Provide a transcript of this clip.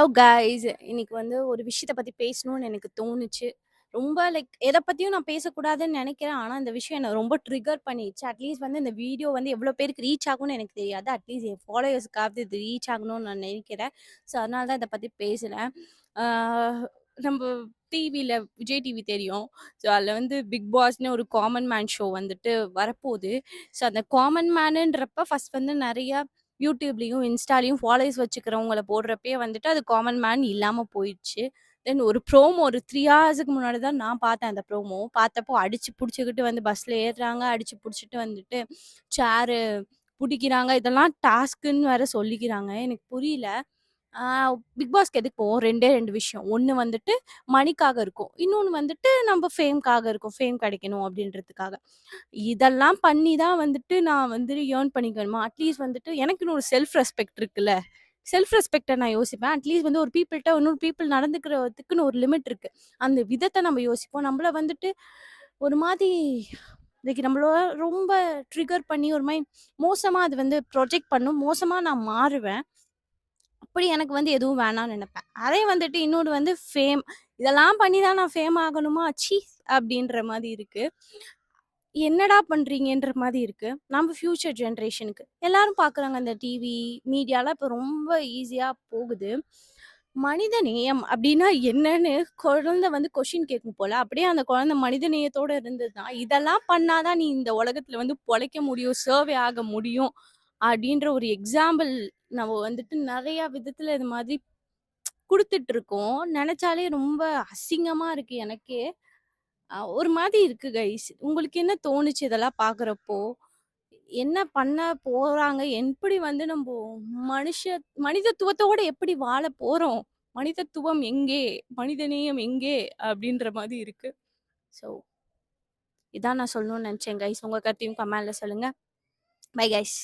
Hello guys, இன்னைக்கு வந்து ஒரு விஷயத்த பத்தி பேசணும்னு எனக்கு தோணுச்சு. ரொம்ப எத பத்தியும் நான் பேசக்கூடாதுன்னு நெனைக்கிறேன். ஆனா, இந்த விஷயம் என்ன ரொம்ப ட்ரிகர் பண்ணிருச்சு. அட்லீஸ்ட் வந்து இந்த வீடியோ வந்து எவ்வளோ பேருக்கு ரீச் ஆகும்னு எனக்கு தெரியாது. அட்லீஸ்ட் என் ஃபாலோவர்ஸ்க்காவது இது ரீச் ஆகணும்னு நான் நெனைக்கிறேன். ஸோ, அதனால தான் இத பத்தி பேசுறேன். ஆ நம்ப டிவில விஜய் டிவி தெரியும். ஸோ, அதில வந்து பிக் பாஸ்ன்னு ஒரு காமன் மேன் ஷோ வந்துட்டு வரப்போது. ஸோ, அந்த காமன் மேனுன்றப்ப ஃபர்ஸ்ட் வந்து நெறையா யூடியூப்லயும், இன்ஸ்டாலயும் ஃபாலோவர்ஸ் வச்சுக்கிறவங்கள போடுறப்பயே வந்துட்டு அது காமன் மேன் இல்லாம போயிடுச்சு. தென் ஒரு ப்ரோமோ ஒரு 3 ஹார்ஸ்க்கு முன்னாடி தான் நான் பார்த்தேன் அந்த ப்ரோமோ. பார்த்தப்போ அடிச்சு புடிச்சுக்கிட்டு வந்து பஸ்ல ஏறுறாங்க. அடிச்சு புடிச்சுட்டு வந்துட்டு சேரு புடிக்கிறாங்க. இதெல்லாம் டாஸ்க்குன்னு வேற சொல்லிக்கிறாங்க. எனக்கு புரியல. ஆ பிக் பாஸ்க்கு எதுக்கு போவோம்? 2டே 2 விஷயம். ஒண்ணு வந்துட்டு மணிக்காக இருக்கும். இன்னொன்னு வந்துட்டு நம்ம ஃபேம்க்காக இருக்கும். ஃபேம் கிடைக்கணும் அப்டின்றதுக்காக. இதெல்லாம் பண்ணி தான் வந்துட்டு நான் வந்து ஏர்ன் பண்ணிக்கணுமா? அட்லீஸ்ட் வந்துட்டு எனக்குன்னு ஒரு செல்ஃப் ரெஸ்பெக்ட் இருக்குல்ல. செல்ஃப் ரெஸ்பெக்ட்ட நான் யோசிப்பேன். அட்லீஸ்ட் வந்து ஒரு பீப்பிள்ட்ட இன்னொரு பீப்பிள் நடந்துக்கிறதுக்குன்னு ஒரு லிமிட் இருக்கு. அந்த விதத்த நம்ம யோசிப்போம். நம்மள வந்துட்டு ஒரு மாரி இன்னைக்கு நம்மள ரொம்ப ட்ரிகர் பண்ணி ஒரு மாரி மோசமா அது வந்து ப்ரொஜெக்ட் பண்ணும். மோசமா நான் மாறுவேன். அப்படி எனக்கு வந்து எதுவும் வேணாம்னு நெனைப்பேன். அதே வந்துட்டு இன்னொன்னு வந்து ஃபேம். இதெல்லாம் பண்ணி தான் நான் ஃபேம் ஆகணுமா? ச்சீ! அப்படின்ற மாரி இருக்கு. என்னடா பண்றீங்கன்ற மாரி இருக்கு. நம்ம ஃபியூச்சர் ஜெனரேஷனுக்கு. எல்லாரும் பார்க்குறாங்க அந்த டிவி, மீடியாலாம் இப்ப ரொம்ப ஈஸியா போகுது. மனித நேயம் அப்டின்னா என்னன்னு குழந்தை வந்து கொஸ்டின் கேட்கும் போல. அப்படியே அந்த குழந்தை மனித நேயத்தோட இருந்ததுன்னா, இதெல்லாம் பண்ணா தான் நீ இந்த உலகத்துல வந்து பொழைக்க முடியும், சர்வே ஆக முடியும். அப்டின்ற ஒரு எக்ஸாம்பிள் நம்ம வந்துட்டு நெறைய விதத்துல இது மாதிரி குடுத்துட்டுருக்கோம். நெனச்சாலே ரொம்ப அசிங்கமா இருக்கு எனக்கே. ஒரு மாரி இருக்கு கைஸ். உங்களுக்கு என்ன தோணுச்சு இதெல்லாம் பார்க்குறப்போ? என்ன பண்ண போறாங்க? எப்படி வந்து நம்போ மனுஷ மனிதத்துவத்தோட எப்படி வாழ போறோம்? மனிதத்துவம் எங்கே? மனிதநேயம் எங்கே? அப்படின்ற மாரி இருக்கு. ஸோ, இதான் நான் சொல்லணும்னு நெனச்சேன் கைஸ். உங்க கருத்தையும் கமெண்ட்ல சொல்லுங்க. Bye guys.